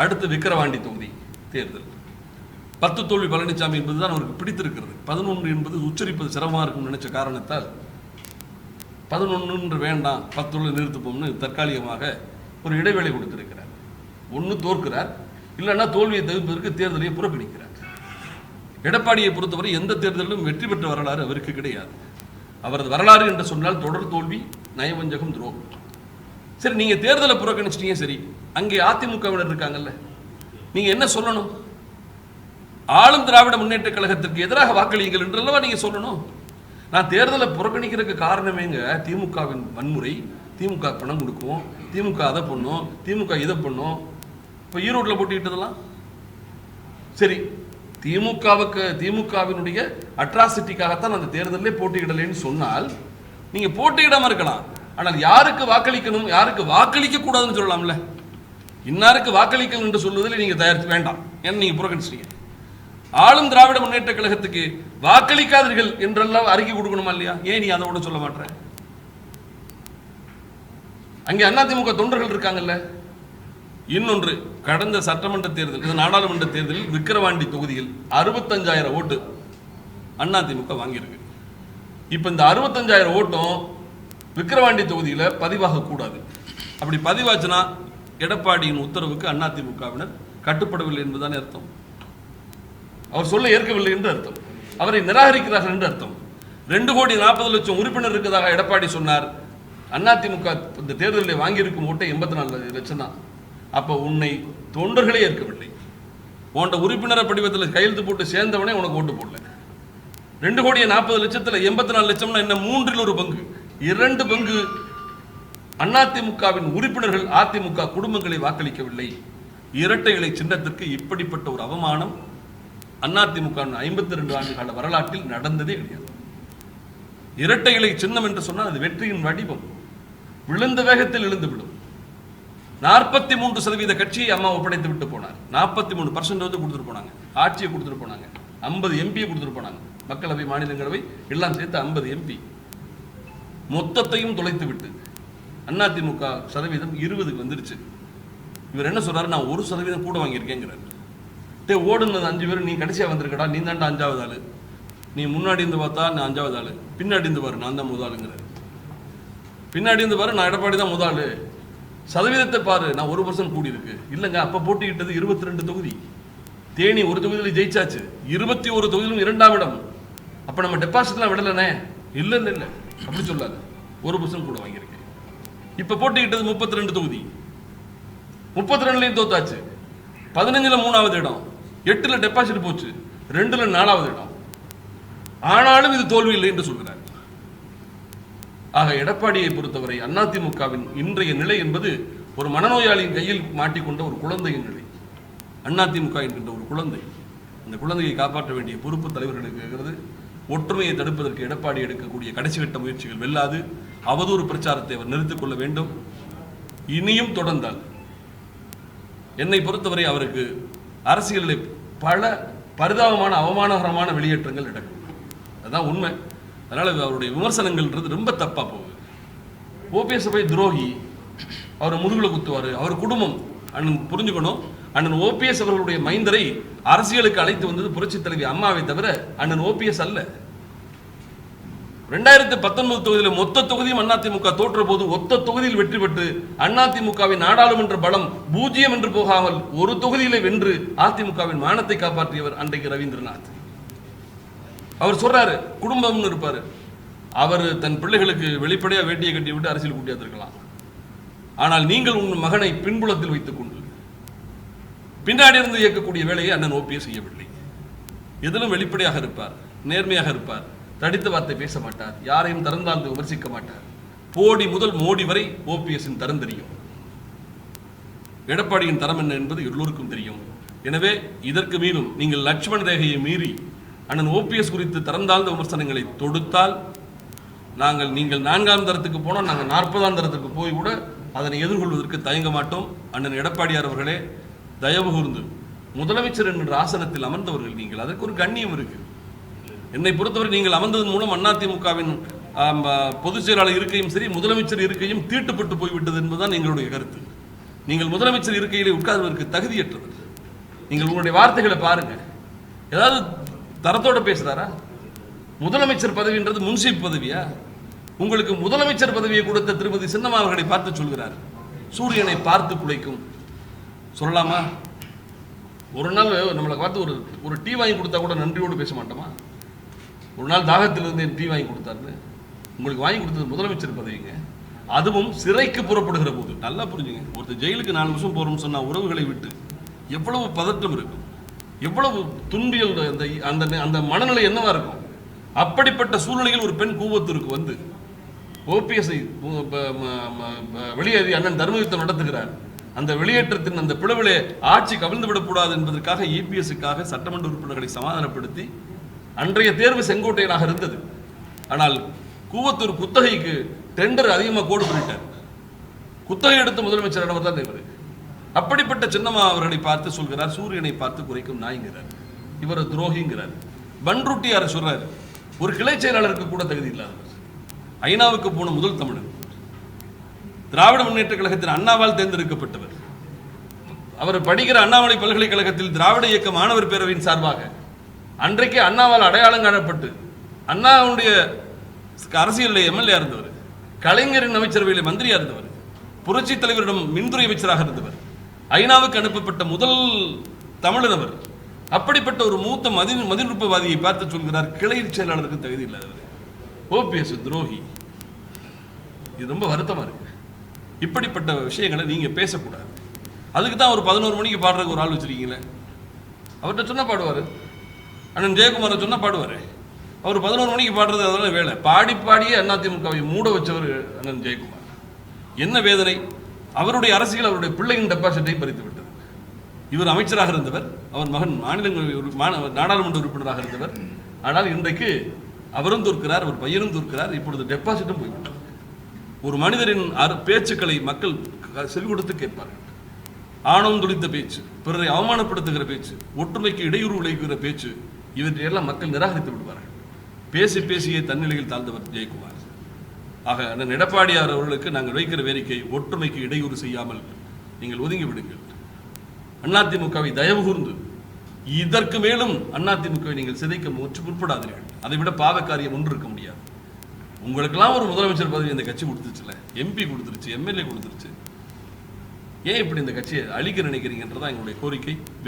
அடுத்து விக்கிரவாண்டி தொகுதி தேர்தல். 10 தோல்வி பழனிசாமி என்பதுதான் அவருக்கு பிடித்திருக்கிறது. 11 என்பது உச்சரிப்பது சிரமமாக இருக்கும் நினைச்ச காரணத்தால் 11 வேண்டாம் 10 நிறுத்துப்போம்னு தற்காலிகமாக ஒரு இடைவேளை கொடுத்திருக்கிறார். ஒன்று தோற்கிறார், இல்லைன்னா தோல்வியை தவிர்ப்பதற்கு தேர்தலை புறக்கணிக்கிறார். எடப்பாடியை பொறுத்தவரை எந்த தேர்தலிலும் வெற்றி பெற்ற வரலாறு அவருக்கு கிடையாது. அவரது வரலாறு என்று சொன்னால் தொடர் தோல்வி, நயவஞ்சகம், துரோகம். சரி, நீங்க தேர்தலை புறக்கணிச்சிட்டீங்க, சரி, அங்கே அதிமுகவினர் இருக்காங்கல்ல, நீங்க என்ன சொல்லணும்? ஆளும் திராவிட முன்னேற்ற கழகத்திற்கு எதிராக வாக்களியுங்கள் என்றல்லவா நீங்க சொல்லணும். நான் தேர்தலை புறக்கணிக்கிறதுக்கு காரணமேங்க திமுகவின் வன்முறை, திமுக பணம் கொடுக்கும், திமுக அதை பண்ணும், திமுக இதை பண்ணும். இப்போ ஈரோட்டில் போட்டிக்கிட்டதெல்லாம் சரி, திமுகவினுடைய அட்ராசிட்டிக்காகத்தான் அந்த தேர்தலே போட்டியிடலைன்னு சொன்னால் நீங்க போட்டியிடாம இருக்கலாம். ஆனால் யாருக்கு வாக்களிக்கணும், யாருக்கு வாக்களிக்க கூடாதுன்னு சொல்லலாம்ல. இன்னாருக்கு வாக்களிக்கணும் என்று சொல்வதில் நீங்க தயாரித்து வேண்டாம், ஏன்னா நீங்க புறக்கணிச்சிட்டீங்க. ஆளும் திராவிட முன்னேற்ற கழகத்துக்கு வாக்களிக்காதீர்கள் என்றெல்லாம் அறிக்கை கொடுக்கணுமா இல்லையா? ஏன் நீ அதோட சொல்ல மாட்டேற? அங்கே அதிமுக தொண்டர்கள் இருக்காங்கல்ல. இன்னொன்று, கடந்த சட்டமன்ற தேர்தல், இது நாடாளுமன்ற தேர்தலில் விக்கிரவாண்டி தொகுதியில் 65,000 ஓட்டு அதிமுக வாங்கியிருக்கு. இப்ப இந்த 65,000 ஓட்டும் விக்கிரவாண்டி தொகுதியில பதிவாக கூடாது. அப்படி பதிவாச்சுன்னா எடப்பாடியின் உத்தரவுக்கு அதிமுகவினர் கட்டுப்படவில்லை என்பதுதான் அர்த்தம். அவர் சொல்ல ஏற்கவில்லை என்று அர்த்தம். அவரை நிராகரிக்கிறார்கள் என்று அர்த்தம். 2,40,00,000 உறுப்பினர் இருக்கிறதாக எடப்பாடி சொன்னார். அதிமுக இந்த தேர்தலில் வாங்கியிருக்கும் ஓட்டை 84 லட்சம் தான். அப்ப உன்னை தொண்டர்களே ஏற்கவில்லை. உன்ட உறுப்பினரை படிவத்தில் கையெழுத்து போட்டு சேர்ந்தவனே உனக்கு ஓட்டு போடல. 2,40,00,000 84 லட்சம்னா என்ன? 1/3 பங்கு, 2 பங்கு அதிமுகவின் உறுப்பினர்கள் அதிமுக குடும்பங்களை வாக்களிக்கவில்லை. இரட்டை இலை சின்னத்திற்கு இப்படிப்பட்ட ஒரு அவமானம் அதிமுக 52 ஆண்டு கால வரலாற்றில் நடந்ததே கிடையாது. இரட்டை இலை சின்னம் என்று சொன்னால் அது வெற்றியின் வடிவம். விழுந்த வேகத்தில் எழுந்துவிடும். 43% கட்சியை அம்மா ஒப்படைத்து விட்டு போனார். 43% கொடுத்துட்டு போனாங்க, ஆட்சியை கொடுத்துட்டு போனாங்க, 50 எம்பியை கொடுத்துட்டு போனாங்க, மக்களவை மாநிலங்களவை எல்லாம் சேர்த்து 50 எம்பி மொத்தத்தையும் தொலைத்து விட்டு அதிமுக சதவீதம் 20க்கு வந்துருச்சு. இவர் என்ன சொல்றாரு? நான் 1% கூட வாங்கியிருக்கேங்கிறார். ஓடுனது 5 பேர், நீ கடைசியா வந்திருக்கடா, நீ தாண்டா 5வது ஆளு, நீ முன்னாடி இருந்து பார்த்தா நான் 5வது ஆளு, பின்னாடி இருந்து பாரு நான் தான் முதலாளுங்கிறார். பின்னாடி இருந்து பாரு நான் எடப்பாடி தான் முதலாளு, சதவீதத்தை பாரு நான் 1% கூடி இருக்கு. இல்லைங்க, அப்ப போட்டிக்கிட்டது 22 தொகுதி, தேனி ஒரு தொகுதியில் ஜெயிச்சாச்சு, 21 தொகுதியிலும் 2ஆம் இடம். அப்ப நம்ம டெபாசிட்லாம் விடலனே. இல்ல இல்ல இல்ல அப்படி சொல்லாது, 1% கூட வாங்கியிருக்கேன். இப்ப போட்டிக்கிட்டது 32 தொகுதி, 32லயும் தோத்தாச்சு, 15ல 3வது இடம், 8ல டெபாசிட் போச்சு, 2ல 4வது இடம். ஆனாலும் இது தோல்வி இல்லை என்று சொல்கிறார். ஆக எடப்பாடியை பொறுத்தவரை அதிமுகவின் இன்றைய நிலை என்பது ஒரு மனநோயாளியின் கையில் மாட்டிக்கொண்ட ஒரு குழந்தையின் நிலை. அதிமுக என்கின்ற ஒரு குழந்தை, அந்த குழந்தையை காப்பாற்ற வேண்டிய பொறுப்பு தலைவர்களுக்கு இருக்கிறது. ஒற்றுமையை தடுப்பதற்கு எடப்பாடி எடுக்கக்கூடிய கடைசி கட்ட முயற்சிகள் வெல்லாது. அவதூறு பிரச்சாரத்தை அவர் நிறுத்திக் கொள்ள வேண்டும். இனியும் தொடர்ந்தால் என்னை பொறுத்தவரை அவருக்கு அரசியலில் பல பரிதாபமான அவமானகரமான வெளியேற்றங்கள் நடக்கும். அதுதான் உண்மை. அதனால அவருடைய விமர்சனங்கள்ன்றது ரொம்ப தப்பா போகுது. ஓபிஎஸ் போய் துரோகி, அவர் முதுகுல குத்துவாரு, அவர் குடும்பம். அண்ணன் புரிஞ்சுக்கணும், அண்ணன் ஓபிஎஸ் அவர்களுடைய மைந்தரை அரசியலுக்கு அழைத்து வந்தது புரட்சி தலைவி அம்மாவை தவிர அண்ணன் ஓபிஎஸ் அல்ல. 2019 தொகுதியில் மொத்த தொகுதியும் அதிமுக தோற்ற போது ஒத்த தொகுதியில் வெற்றி பெற்று அதிமுகவின் நாடாளுமன்ற பலம் 0 என்று போகாமல் ஒரு தொகுதியிலே வென்று அதிமுகவின் மானத்தை காப்பாற்றியவர் அன்றைக்கு ரவீந்திரநாத். அவர் சொல்றாரு குடும்பம்னு இருப்பாரு, அவர் தன் பிள்ளைகளுக்கு வெளிப்படையா வேட்டியை கட்டி விட்டு அரசியல் கூட்டியாந்திருக்கலாம். ஆனால் நீங்கள் உங்கள் மகனை பின்புலத்தில் வைத்துக் கொண்டு பின்னாடி இருந்து இயக்கக்கூடிய வேலையை அண்ணன் ஓபிஎஸ் செய்யவில்லை. எதிலும் வெளிப்படையாக இருப்பார், நேர்மையாக இருப்பார், தடித்த வார்த்தை பேச மாட்டார், யாரையும் தரந்தாழ்ந்து விமர்சிக்க மாட்டார். போடி முதல் மோடி வரை ஓபிஎஸ்ஸின் தரம் தெரியும். எடப்பாடியின் தரம் என்ன என்பது எல்லோருக்கும் தெரியும். எனவே இதற்கு மீதும் நீங்கள் லட்சுமண ரேகையை மீறி அண்ணன் ஓபிஎஸ் குறித்து தரந்தாழ்ந்த விமர்சனங்களை தொடுத்தால் நீங்கள் 4ஆம் தரத்துக்கு போனால் நாங்கள் 40ஆம் தரத்துக்கு போய் கூட அதனை எதிர்கொள்வதற்கு தயங்க மாட்டோம். அண்ணன் எடப்பாடியார் அவர்களே, தயவு கூர்ந்து முதலமைச்சர் என்ற ஆசனத்தில் அமர்ந்தவர்கள் நீங்கள், அதற்கு ஒரு கண்ணியம் இருக்கு. என்னை பொறுத்தவரை நீங்கள் அமர்ந்ததன் மூலம் அதிமுகவின் பொதுச் செயலாளர் இருக்கையும் சரி, முதலமைச்சர் இருக்கையும் தீட்டுப்பட்டு போய்விட்டது என்பதுதான் எங்களுடைய கருத்து. நீங்கள் முதலமைச்சர் இருக்கையிலே உட்கார்வதற்கு தகுதியற்றவர். நீங்கள் உங்களுடைய வார்த்தைகளை பாருங்க. ஏதாவது தரத்தோட பேசுறாரா? முதலமைச்சர் பதவின்றது முன்சீப் பதவியா? உங்களுக்கு முதலமைச்சர் பதவியை கொடுத்த திருமதி சின்னம்மா அவர்களை பார்த்து சொல்கிறார், சூரியனை பார்த்து குலைக்கும். சொல்லலாமா? ஒரு நாள் நம்மளை பார்த்து ஒரு டீ வாங்கி கொடுத்தா கூட நன்றியோடு பேச மாட்டோமா? ஒரு நாள் தாகத்திலிருந்து டீ வாங்கி கொடுத்தாரு. உங்களுக்கு வாங்கி கொடுத்தது முதலமைச்சர் பதவிங்க. அதுவும் சிறைக்கு புறப்படுகிற போது. நல்லா புரிஞ்சுங்க. ஒருத்தர் ஜெயிலுக்கு 4 வருஷம் போறோம்னு சொன்னா உறவுகளை விட்டு எவ்வளவு பதட்டம் இருக்கும், எவ்வளவு துன்பியல், அந்த மனநிலை என்னவா இருக்கும்? அப்படிப்பட்ட சூழ்நிலையில் ஒரு பெண் கூவத்தூருக்கு வந்து ஓபிஎஸ்ஐ வெளியேறி அண்ணன் தர்மயுத்தம் நடத்துகிறார். அந்த வெளியேற்றத்தின் அந்த பிளவிலே ஆட்சி கவிழ்ந்து விடக்கூடாது என்பதற்காக இபிஎஸ்ஸுக்காக சட்டமன்ற உறுப்பினர்களை சமாதானப்படுத்தி அன்றைய தேர்வு செங்கோட்டையனாக இருந்தது. ஆனால் கூவத்தூர் குத்தகைக்கு டெண்டர் அதிகமாக கோடு பண்ணிட்டார். குத்தகை எடுத்த முதலமைச்சரானவர் தான் இவர். அப்படிப்பட்ட சின்னம்மா அவர்களை பார்த்து சொல்கிறார், சூரியனை பார்த்து குறைக்கும் நாய்ங்கிறார். இவர் துரோகிங்கிறார். பன்ருட்டியார் சொல்றாரு, ஒரு கிளை செயலாளருக்கு கூட தகுதி இல்லாதவர், ஐநாவுக்கு போன முதல் தமிழர், திராவிட முன்னேற்ற கழகத்தின் அண்ணாவால் தேர்ந்தெடுக்கப்பட்டவர். அவர் படிக்கிற அண்ணாமலை பல்கலைக்கழகத்தில் திராவிட இயக்க மாணவர் பேரவையின் சார்பாக அன்றைக்கு அண்ணாவால் அடையாளம் காணப்பட்டு அண்ணாவுடைய அரசியலில் எம்எல்ஏ இருந்தவர், கலைஞரின் அமைச்சரவையில் மந்திரியா இருந்தவர், புரட்சி தலைவரிடம் மின்துறை அமைச்சராக இருந்தவர், ஐநாவுக்கு அனுப்பப்பட்ட முதல் தமிழர் அவர். அப்படிப்பட்ட ஒரு மூத்த மதிநுட்பவாதியை பார்த்து சொல்கிறார், கிளை செயலாளருக்கு தகுதி இல்லாதவர், ஓபிஎஸ் துரோகி. இது ரொம்ப வருத்தமா இருக்கு. இப்படிப்பட்ட விஷயங்களை நீங்க பேசக்கூடாது. அதுக்கு தான் ஒரு 11 மணிக்கு பாடுறதுக்கு ஒரு ஆள் வச்சிருக்கீங்களே. அவர்கிட்ட சொன்னா பாடுவாரு, அண்ணன் ஜெயக்குமாரை சொன்னா பாடுவாரு. அவர் 11 மணிக்கு பாடுறது அதெல்லாம் வேலை. பாடி பாடியே அதிமுகவை மூட வச்சவர் அண்ணன் ஜெயக்குமார். என்ன வேதனை! அவருடைய அரசியல் அவருடைய பிள்ளையின் டெபாசிட்டை பறித்து விட்டது. இவர் அமைச்சராக இருந்தவர், அவர் மகன் நாடாளுமன்ற உறுப்பினராக இருந்தவர். ஆனால் இன்றைக்கு அவரும் தோற்கிறார், அவர் பையனும் தோற்கிறார், இப்பொழுது டெபாசிட்டும் போய்விட்டார். ஒரு மனிதரின் பேச்சுக்களை மக்கள் செவி கொடுத்து கேட்பார்கள். ஆணவம் துடித்த பேச்சு, பிறரை அவமானப்படுத்துகிற பேச்சு, ஒற்றுமைக்கு இடையூறு விளைவிக்கிற பேச்சு, இவற்றையெல்லாம் மக்கள் நிராகரித்து விடுவார்கள். பேசி பேசியே தன்னிலையில் தாழ்ந்தவர் ஜெயக்குமார். ஆக அண்ணன் எடப்பாடியார் அவர்களுக்கு நாங்கள் வைக்கிற வேடிக்கை, ஒற்றுமைக்கு இடையூறு செய்யாமல் நீங்கள் ஒதுங்கி விடுங்கள். அதிமுகவை தயவு கூர்ந்து இதற்கு மேலும் அதிமுகவை நீங்கள் சிதைக்க முற்படாதீர்கள். அதை விட பாவக்காரியம் ஒன்று இருக்க முடியாது. உங்களுக்கெல்லாம் ஒரு முதலமைச்சர் பதவி இந்த கட்சி கொடுத்துருச்சுல, எம்பி கொடுத்துருச்சு, எம்எல்ஏ கொடுத்துருச்சு. ஏன் இப்படி இந்த கட்சியை அழிக்க நினைக்கிறீங்கன்றதான் எங்களுடைய கோரிக்கை.